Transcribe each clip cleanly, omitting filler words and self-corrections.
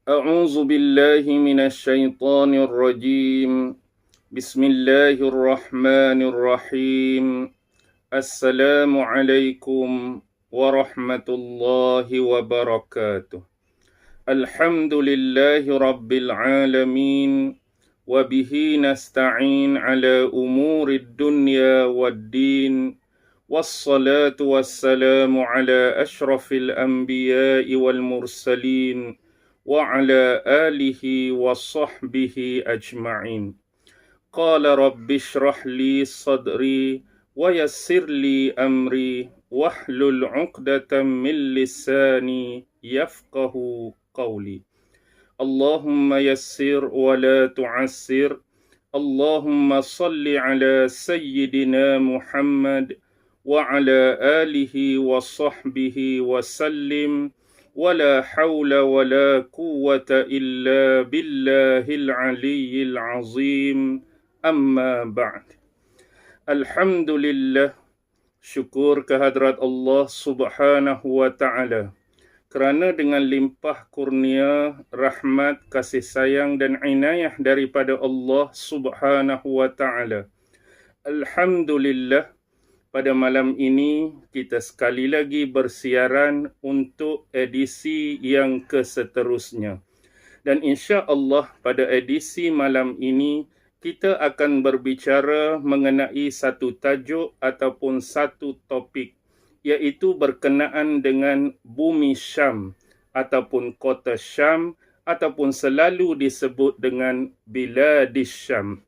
أعوذ بالله من الشيطان الرجيم. بسم الله الرحمن الرحيم. السلام عليكم ورحمة الله وبركاته. الحمد لله رب العالمين، وبه نستعين على أمور الدنيا والدين، والصلاة والسلام على أشرف الأنبياء والمرسلين وعلى آله وصحبه أجمعين. قال رب اشرح لي صدري ويسر لي أمري واحلل عقدة من لساني يفقه قولي. اللهم يسر ولا تعسر. اللهم صل على سيدنا محمد وعلى آله وصحبه وسلم. ولا حول ولا قوة إلا بالله العلي العظيم. أما بعد. Alhamdulillah, syukur kehadrat Allah Subhanahu wa Ta'ala, kerana dengan limpah kurnia, rahmat, kasih sayang dan inayah daripada Allah Subhanahu wa Ta'ala, Alhamdulillah, pada malam ini kita sekali lagi bersiaran untuk edisi yang keseterusnya. Dan insya-Allah pada edisi malam ini kita akan berbicara mengenai satu tajuk ataupun satu topik, iaitu berkenaan dengan bumi Syam ataupun kota Syam, ataupun selalu disebut dengan Biladis Syam.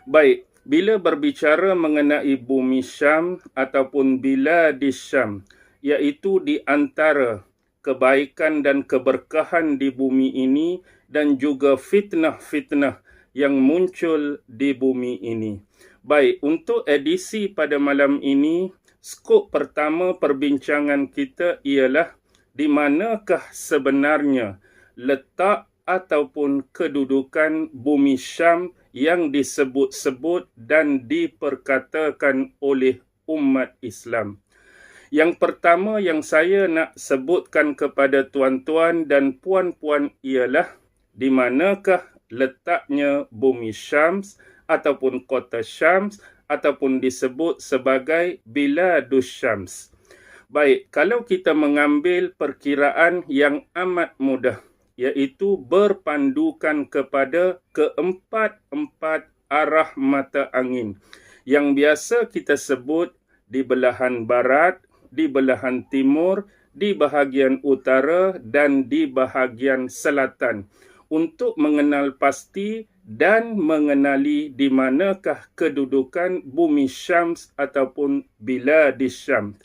Baik, bila berbicara mengenai bumi Syam ataupun Biladis Syam, iaitu di antara kebaikan dan keberkahan di bumi ini dan juga fitnah-fitnah yang muncul di bumi ini. Baik, untuk edisi pada malam ini, skop pertama perbincangan kita ialah di manakah sebenarnya letak ataupun kedudukan bumi Syam yang disebut-sebut dan diperkatakan oleh umat Islam. Yang pertama yang saya nak sebutkan kepada tuan-tuan dan puan-puan ialah di manakah letaknya bumi Syams ataupun kota Syams ataupun disebut sebagai Biladus Syams. Baik, kalau kita mengambil perkiraan yang amat mudah, iaitu berpandukan kepada keempat-empat arah mata angin yang biasa kita sebut di belahan barat, di belahan timur, di bahagian utara dan di bahagian selatan, untuk mengenal pasti dan mengenali di manakah kedudukan bumi Syams ataupun Biladis Syam.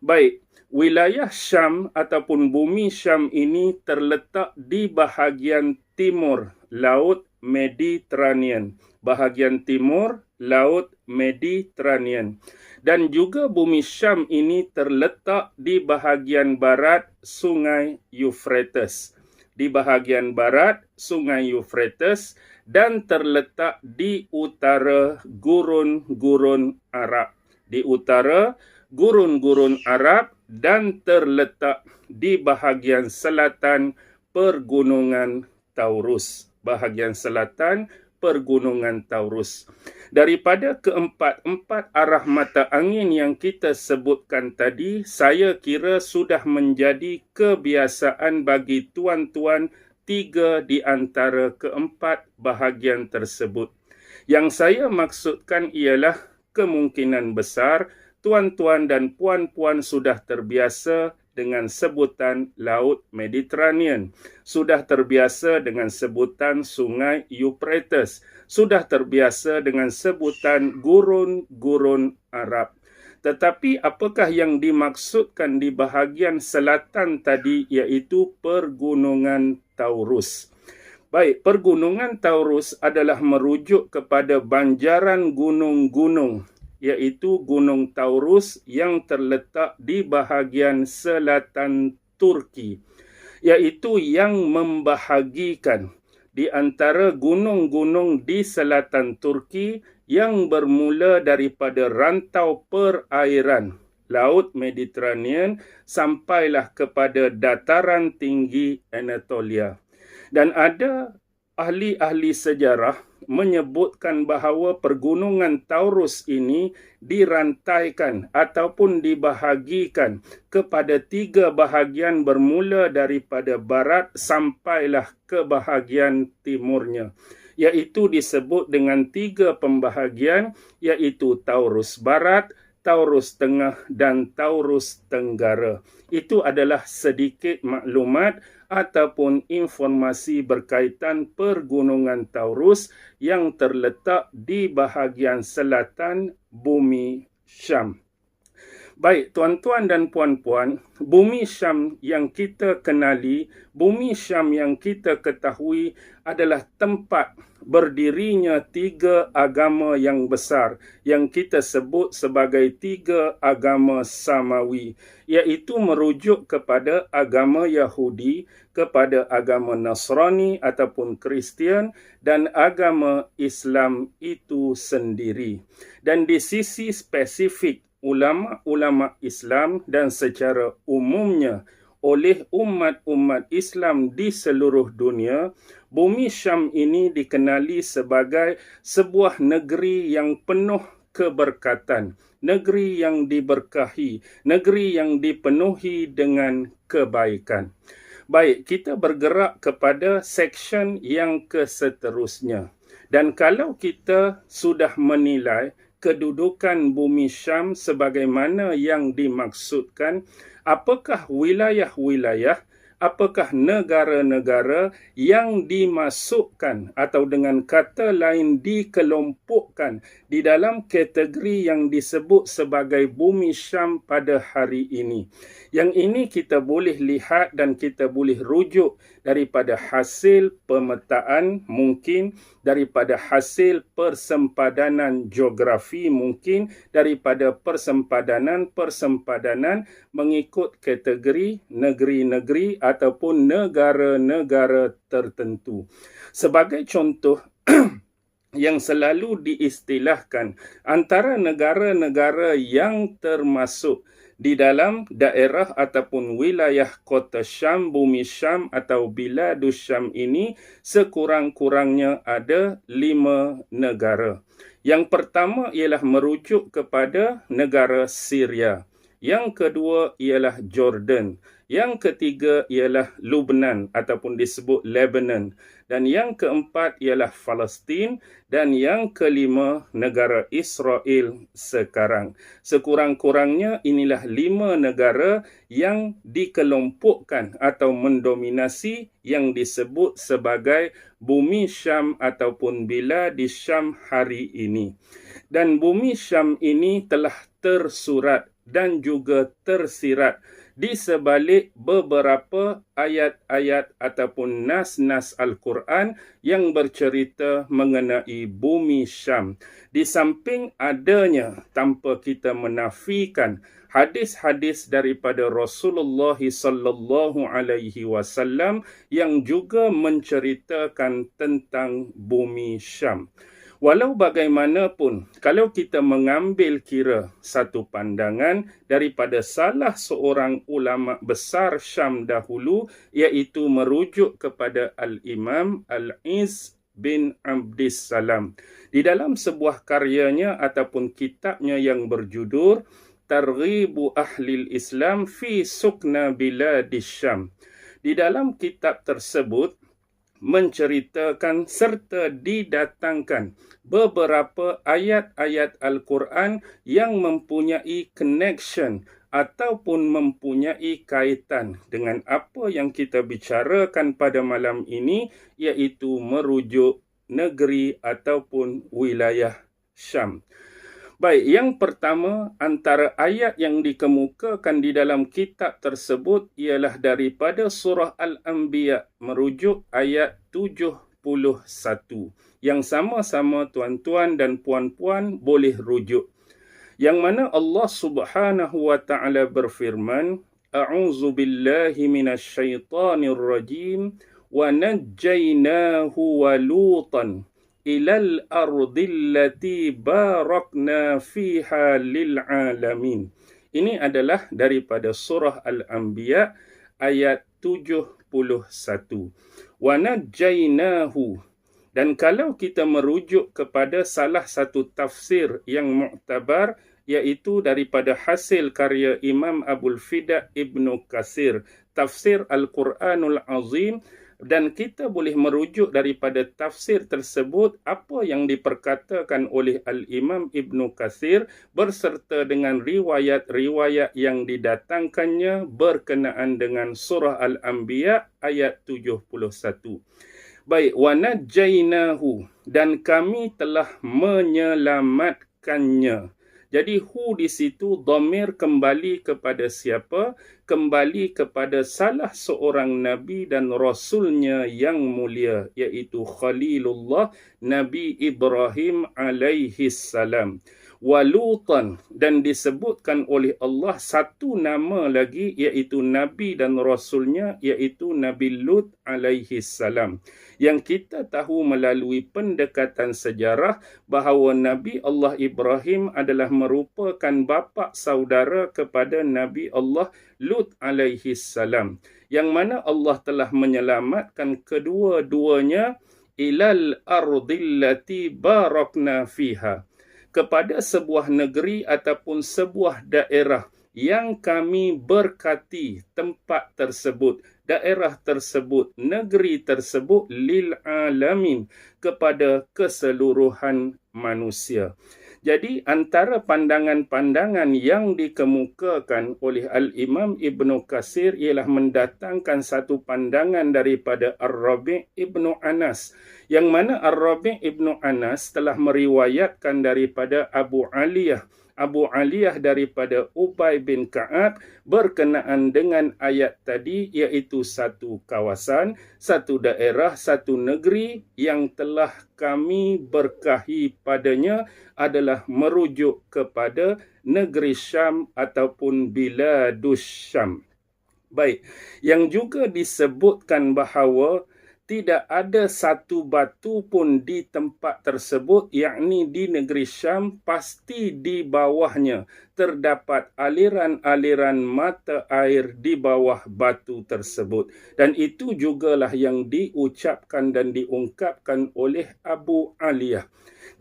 Baik, wilayah Syam ataupun bumi Syam ini terletak di bahagian timur Laut Mediterranean. Bahagian timur Laut Mediterranean. Dan juga bumi Syam ini terletak di bahagian barat Sungai Euphrates. Di bahagian barat Sungai Euphrates dan terletak di utara gurun-gurun Arab. Di utara gurun-gurun Arab dan terletak di bahagian selatan Pergunungan Taurus. Bahagian selatan Pergunungan Taurus. Daripada keempat-empat arah mata angin yang kita sebutkan tadi, saya kira sudah menjadi kebiasaan bagi tuan-tuan 3 di antara keempat bahagian tersebut. Yang saya maksudkan ialah kemungkinan besar tuan-tuan dan puan-puan sudah terbiasa dengan sebutan Laut Mediterranean, sudah terbiasa dengan sebutan Sungai Euphrates, sudah terbiasa dengan sebutan gurun-gurun Arab. Tetapi apakah yang dimaksudkan di bahagian selatan tadi, iaitu Pergunungan Taurus? Baik, Pergunungan Taurus adalah merujuk kepada banjaran gunung-gunung, iaitu Gunung Taurus yang terletak di bahagian selatan Turki, iaitu yang membahagikan di antara gunung-gunung di selatan Turki yang bermula daripada rantau perairan Laut Mediterranean sampailah kepada dataran tinggi Anatolia. Dan ada ahli-ahli sejarah menyebutkan bahawa pergunungan Taurus ini dirantaikan ataupun dibahagikan kepada 3 bahagian bermula daripada barat sampailah ke bahagian timurnya, iaitu disebut dengan 3 pembahagian, iaitu Taurus Barat, Taurus Tengah dan Taurus Tenggara. Itu adalah sedikit maklumat ataupun informasi berkaitan pergunungan Taurus yang terletak di bahagian selatan bumi Syam. Baik, tuan-tuan dan puan-puan, bumi Syam yang kita kenali, bumi Syam yang kita ketahui adalah tempat berdirinya 3 agama yang besar yang kita sebut sebagai 3 agama samawi, iaitu merujuk kepada agama Yahudi, kepada agama Nasrani ataupun Kristian dan agama Islam itu sendiri. Dan di sisi spesifik ulama-ulama Islam dan secara umumnya oleh umat-umat Islam di seluruh dunia, bumi Syam ini dikenali sebagai sebuah negeri yang penuh keberkatan, negeri yang diberkahi, negeri yang dipenuhi dengan kebaikan. Baik, kita bergerak kepada seksyen yang keseterusnya. Dan kalau kita sudah menilai kedudukan bumi Syam sebagaimana yang dimaksudkan, apakah wilayah-wilayah, apakah negara-negara yang dimasukkan atau dengan kata lain dikelompokkan di dalam kategori yang disebut sebagai bumi Syam pada hari ini. Yang ini kita boleh lihat dan kita boleh rujuk daripada hasil pemetaan mungkin, daripada hasil persempadanan geografi mungkin, daripada persempadanan mengikut kategori negeri-negeri ataupun negara-negara tertentu. Sebagai contoh yang selalu diistilahkan antara negara-negara yang termasuk di dalam daerah ataupun wilayah kota Syam, bumi Syam atau Biladus Syam ini sekurang-kurangnya ada 5 negara. Yang pertama ialah merujuk kepada negara Syria. Yang kedua ialah Jordan. Yang ketiga ialah Lebanon ataupun disebut Lebanon. Dan yang keempat ialah Palestin. Dan yang kelima negara Israel sekarang. Sekurang-kurangnya inilah 5 negara yang dikelompokkan atau mendominasi yang disebut sebagai bumi Syam ataupun Biladus Syam hari ini. Dan bumi Syam ini telah tersurat dan juga tersirat di sebalik beberapa ayat-ayat ataupun nas-nas Al-Quran yang bercerita mengenai bumi Syam. Di samping adanya, tanpa kita menafikan, hadis-hadis daripada Rasulullah sallallahu alaihi wasallam yang juga menceritakan tentang bumi Syam. Walau bagaimanapun, kalau kita mengambil kira satu pandangan daripada salah seorang ulama besar Syam dahulu, iaitu merujuk kepada Al-Imam Al-Izz bin Abdissalam. Di dalam sebuah karyanya ataupun kitabnya yang berjudul Targhibu Ahlil Islam fi Sukna Biladis Syam. Di dalam kitab tersebut, menceritakan serta didatangkan beberapa ayat-ayat Al-Quran yang mempunyai connection ataupun mempunyai kaitan dengan apa yang kita bicarakan pada malam ini, iaitu merujuk negeri ataupun wilayah Syam. Baik, yang pertama antara ayat yang dikemukakan di dalam kitab tersebut ialah daripada surah Al-Anbiya, merujuk ayat 71 yang sama-sama tuan-tuan dan puan-puan boleh rujuk. Yang mana Allah Subhanahu wa taala berfirman, A'udzu billahi minasyaitonir rajim wa najjaynahu wa lutan ilal ardillati barakna fiha lil alamin. Ini adalah daripada surah Al-Anbiya ayat 71. wa najjainahu. Dan kalau kita merujuk kepada salah satu tafsir yang mu'tabar, iaitu daripada hasil karya Imam Abul Fida Ibnu Katsir, tafsir Al-Quranul Azim, dan kita boleh merujuk daripada tafsir tersebut apa yang diperkatakan oleh Al-Imam Ibnu Katsir berserta dengan riwayat-riwayat yang didatangkannya berkenaan dengan surah Al-Anbiya ayat 71. Baik, wa najjainahu, dan kami telah menyelamatkannya. Jadi hu di situ dhamir kembali kepada siapa? Kembali kepada salah seorang nabi dan rasulnya yang mulia, iaitu Khalilullah Nabi Ibrahim alaihi salam. Walutan, dan disebutkan oleh Allah satu nama lagi, iaitu nabi dan rasulnya, iaitu Nabi Lut alaihi salam. Yang kita tahu melalui pendekatan sejarah bahawa Nabi Allah Ibrahim adalah merupakan bapa saudara kepada Nabi Allah Lut alaihi salam, yang mana Allah telah menyelamatkan kedua-duanya ilal ardillati barakna fiha, kepada sebuah negeri ataupun sebuah daerah yang kami berkati tempat tersebut, daerah tersebut, negeri tersebut lil alamin, kepada keseluruhan manusia. Jadi antara pandangan-pandangan yang dikemukakan oleh Al-Imam Ibnu Katsir ialah mendatangkan satu pandangan daripada Ar-Rabi' Ibnu Anas, yang mana Ar-Rabi' Ibnu Anas telah meriwayatkan daripada Abu Aliyah daripada Ubay bin Ka'ab berkenaan dengan ayat tadi, iaitu satu kawasan, satu daerah, satu negeri yang telah kami berkahi padanya adalah merujuk kepada negeri Syam ataupun Biladus Syam. Baik, yang juga disebutkan bahawa tidak ada satu batu pun di tempat tersebut, yakni di negeri Syam, pasti di bawahnya terdapat aliran-aliran mata air di bawah batu tersebut. Dan itu jugalah yang diucapkan dan diungkapkan oleh Abu Aliyah.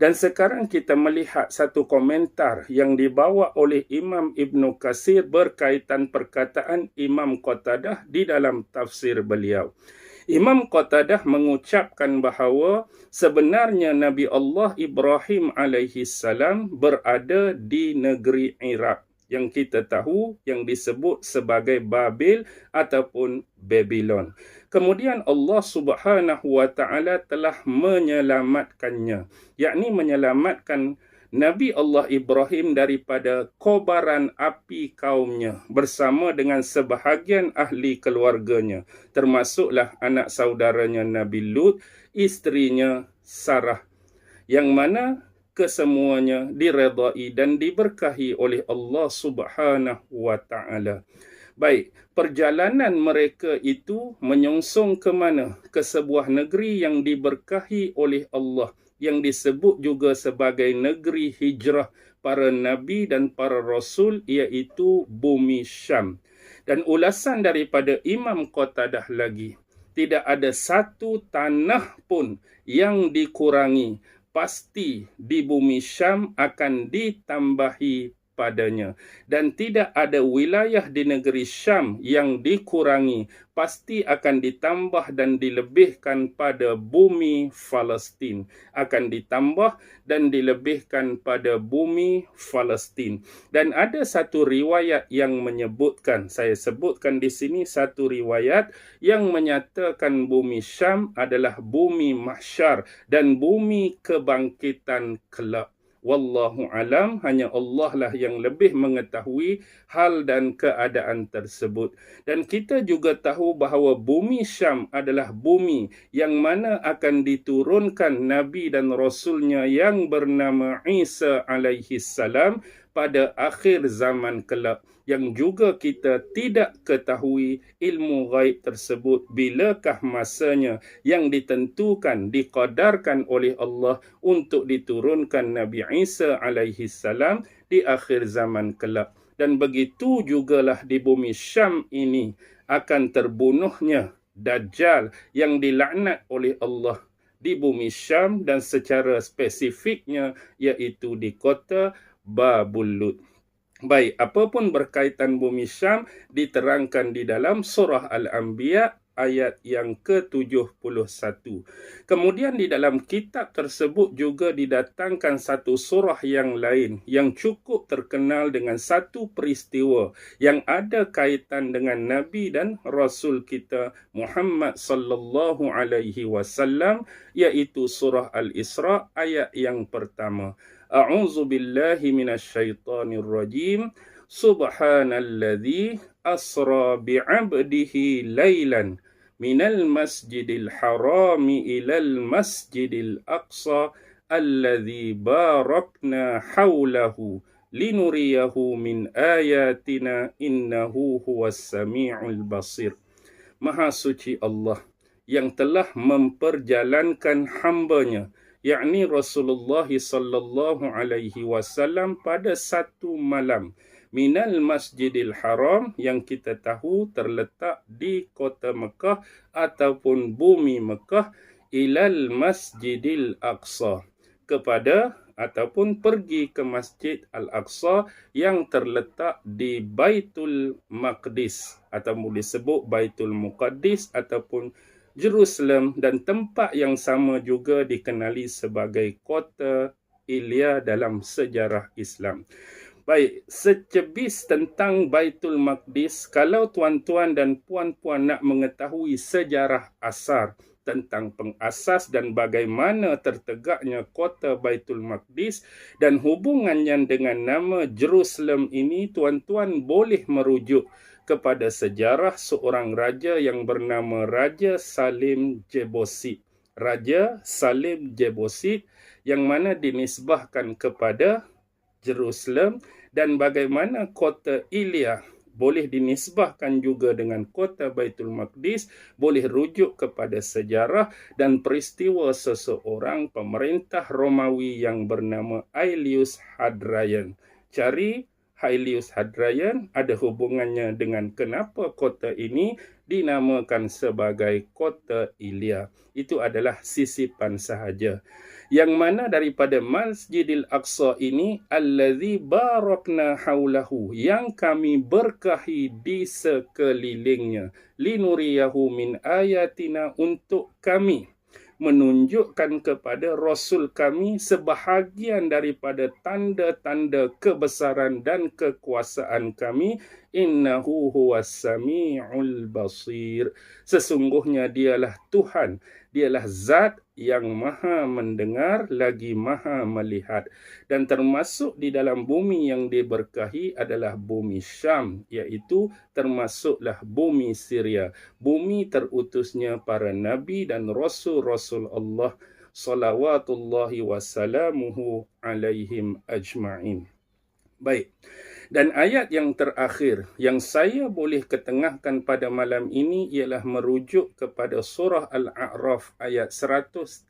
Dan sekarang kita melihat satu komentar yang dibawa oleh Imam Ibnu Katsir berkaitan perkataan Imam Qatadah di dalam tafsir beliau. Imam Qatadah mengucapkan bahawa sebenarnya Nabi Allah Ibrahim alaihi salam berada di negeri Iraq, yang kita tahu yang disebut sebagai Babil ataupun Babylon. Kemudian Allah Subhanahu wa taala telah menyelamatkannya, yakni menyelamatkan Nabi Allah Ibrahim daripada kobaran api kaumnya bersama dengan sebahagian ahli keluarganya, termasuklah anak saudaranya Nabi Lut, isterinya Sarah, yang mana kesemuanya diredai dan diberkahi oleh Allah Subhanahu wa taala. Baik, perjalanan mereka itu menyongsong ke mana? Ke sebuah negeri yang diberkahi oleh Allah, yang disebut juga sebagai negeri hijrah para nabi dan para rasul, iaitu bumi Syam. Dan ulasan daripada Imam Qatadah lagi, tidak ada satu tanah pun yang dikurangi, pasti di bumi Syam akan ditambahi padanya. Dan tidak ada wilayah di negeri Syam yang dikurangi, pasti akan ditambah dan dilebihkan pada bumi Palestin. Akan ditambah dan dilebihkan pada bumi Palestin. Dan ada satu riwayat yang menyebutkan, saya sebutkan di sini satu riwayat yang menyatakan bumi Syam adalah bumi mahsyar dan bumi kebangkitan kelak. Wallahu alam, hanya Allah lah yang lebih mengetahui hal dan keadaan tersebut. Dan kita juga tahu bahawa bumi Syam adalah bumi yang mana akan diturunkan Nabi dan Rasulnya yang bernama Isa alaihi salam pada akhir zaman kelak, yang juga kita tidak ketahui ilmu ghaib tersebut bilakah masanya yang ditentukan, diqadarkan oleh Allah untuk diturunkan Nabi Isa alaihi salam di akhir zaman kelak. Dan begitu jugalah di bumi Syam ini akan terbunuhnya Dajjal yang dilaknat oleh Allah di bumi Syam dan secara spesifiknya iaitu di kota Babul Lud. Baik, apapun berkaitan bumi Syam diterangkan di dalam surah Al-Anbiya ayat yang ke-71. Kemudian di dalam kitab tersebut juga didatangkan satu surah yang lain yang cukup terkenal dengan satu peristiwa yang ada kaitan dengan Nabi dan Rasul kita Muhammad sallallahu alaihi wasallam, iaitu surah Al-Isra ayat yang pertama. A'udzu billahi minasyaitonir rajim. Subhanalladzi asra bi'abdihi lailan minal masjidil harami ilal masjidil aqsa alladzi barakna haulahu linuriyahu min ayatina innahu huwas sami'ul basir. Maha suci Allah yang telah memperjalankan hambanya, yakni Rasulullah sallallahu alaihi wasallam, pada satu malam minal Masjidil Haram yang kita tahu terletak di kota Mekah ataupun bumi Mekah, ilal Masjidil Aqsa, kepada ataupun pergi ke Masjid Al-Aqsa yang terletak di Baitul Maqdis ataupun disebut Baitul Muqaddis ataupun Jerusalem, dan tempat yang sama juga dikenali sebagai kota Ilya dalam sejarah Islam. Baik, secebis tentang Baitul Maqdis. Kalau tuan-tuan dan puan-puan nak mengetahui sejarah asar tentang pengasas dan bagaimana tertegaknya kota Baitul Maqdis dan hubungannya dengan nama Jerusalem ini, tuan-tuan boleh merujuk kepada sejarah seorang raja yang bernama Raja Salim Jebosid. Raja Salim Jebosid yang mana dinisbahkan kepada Jerusalem, dan bagaimana kota Ilya boleh dinisbahkan juga dengan kota Baitul Maqdis, boleh rujuk kepada sejarah dan peristiwa seseorang pemerintah Romawi yang bernama Aelius Hadrian. Cari Aelius Hadrian, ada hubungannya dengan kenapa kota ini dinamakan sebagai kota Ilya. Itu adalah sisipan sahaja. Yang mana daripada Masjidil Aqsa ini, allazi barakna haulahu, yang kami berkahi di sekelilingnya, linuriyahu min ayatina, untuk kami menunjukkan kepada Rasul kami sebahagian daripada tanda-tanda kebesaran dan kekuasaan kami. Innahu huwas sami'ul basir. Sesungguhnya dialah Tuhan, dialah zat yang maha mendengar lagi maha melihat. Dan termasuk di dalam bumi yang diberkahi adalah bumi Syam, iaitu termasuklah bumi Syria, bumi terutusnya para nabi dan rasul-rasul Allah salawatullahi wassalamuhu alaihim ajma'in. Baik. Dan ayat yang terakhir yang saya boleh ketengahkan pada malam ini ialah merujuk kepada surah Al-A'raf ayat 137.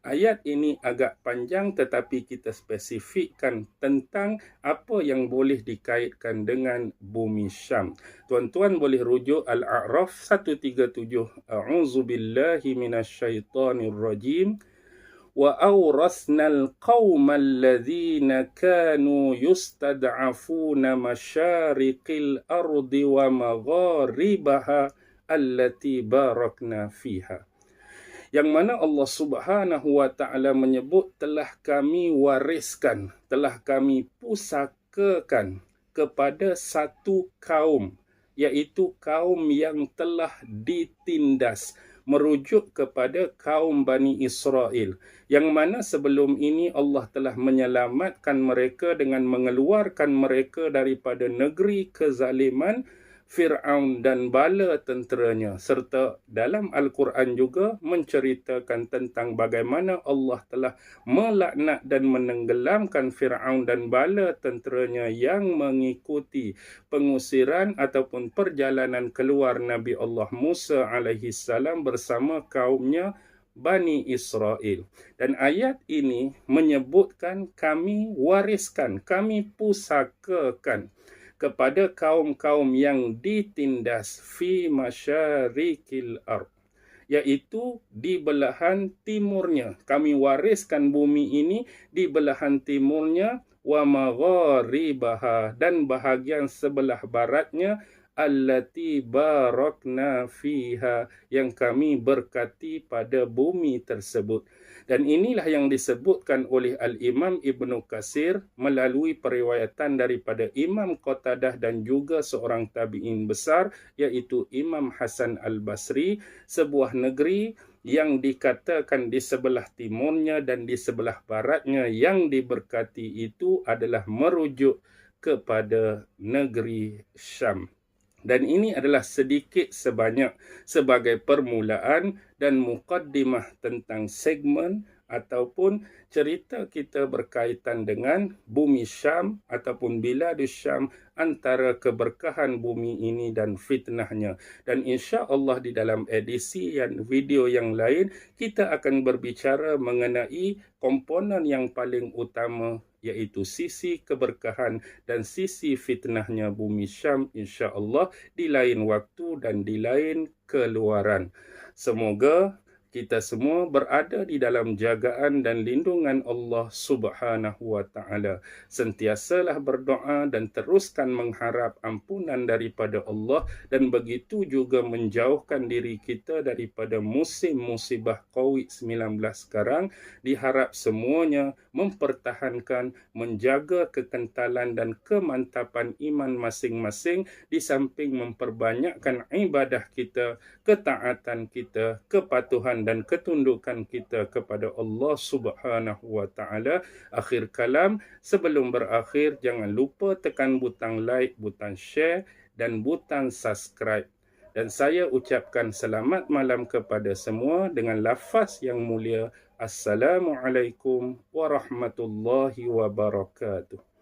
Ayat ini agak panjang tetapi kita spesifikkan tentang apa yang boleh dikaitkan dengan bumi Syam. Tuan-tuan boleh rujuk Al-A'raf 137. A'udzubillahi minasyaitonirrajim. وَأَوْرَثْنَا الْقَوْمَ الَّذِينَ كَانُوا يُسْتَضْعَفُونَ مَشَارِقِ الْأَرْضِ وَمَغَارِبَهَا الَّتِي بَارَكْنَا فِيهَا. Yang mana Allah Subhanahu wa taala menyebut telah kami wariskan, telah kami pusakakan kepada satu kaum, iaitu kaum yang telah ditindas, merujuk kepada kaum Bani Israel, yang mana sebelum ini Allah telah menyelamatkan mereka dengan mengeluarkan mereka daripada negeri kezaliman Fir'aun dan bala tenteranya. Serta dalam Al-Quran juga menceritakan tentang bagaimana Allah telah melaknat dan menenggelamkan Fir'aun dan bala tenteranya yang mengikuti pengusiran ataupun perjalanan keluar Nabi Allah Musa alaihi salam bersama kaumnya Bani Israel. Dan ayat ini menyebutkan kami wariskan, kami pusakakan. kepada kaum-kaum yang ditindas fi masyarikil ard, iaitu di belahan timurnya. Kami wariskan bumi ini di belahan timurnya, wa magharibaha, dan bahagian sebelah baratnya, allati barakna fiha, yang kami berkati pada bumi tersebut. Dan inilah yang disebutkan oleh Al-Imam Ibnu Katsir melalui periwayatan daripada Imam Qatadah dan juga seorang tabi'in besar, iaitu Imam Hasan Al-Basri. Sebuah negeri yang dikatakan di sebelah timurnya dan di sebelah baratnya yang diberkati itu adalah merujuk kepada negeri Syam. Dan ini adalah sedikit sebanyak sebagai permulaan dan mukaddimah tentang segmen ataupun cerita kita berkaitan dengan bumi Syam ataupun Biladus Syam, antara keberkahan bumi ini dan fitnahnya. Dan insya-Allah di dalam edisi dan video yang lain kita akan berbicara mengenai komponen yang paling utama, iaitu sisi keberkahan dan sisi fitnahnya bumi Syam, insya-Allah di lain waktu dan di lain keluaran. Semoga kita semua berada di dalam jagaan dan lindungan Allah Subhanahu wa taala. Sentiasalah berdoa dan teruskan mengharap ampunan daripada Allah, dan begitu juga menjauhkan diri kita daripada musim musibah COVID-19 sekarang. Diharap semuanya mempertahankan, menjaga kekentalan dan kemantapan iman masing-masing, di samping memperbanyakkan ibadah kita, ketaatan kita, kepatuhan dan ketundukan kita kepada Allah Subhanahu wa taala. Akhir kalam, sebelum berakhir jangan lupa tekan butang like, butang share dan butang subscribe. Dan saya ucapkan selamat malam kepada semua dengan lafaz yang mulia. Assalamualaikum warahmatullahi wabarakatuh.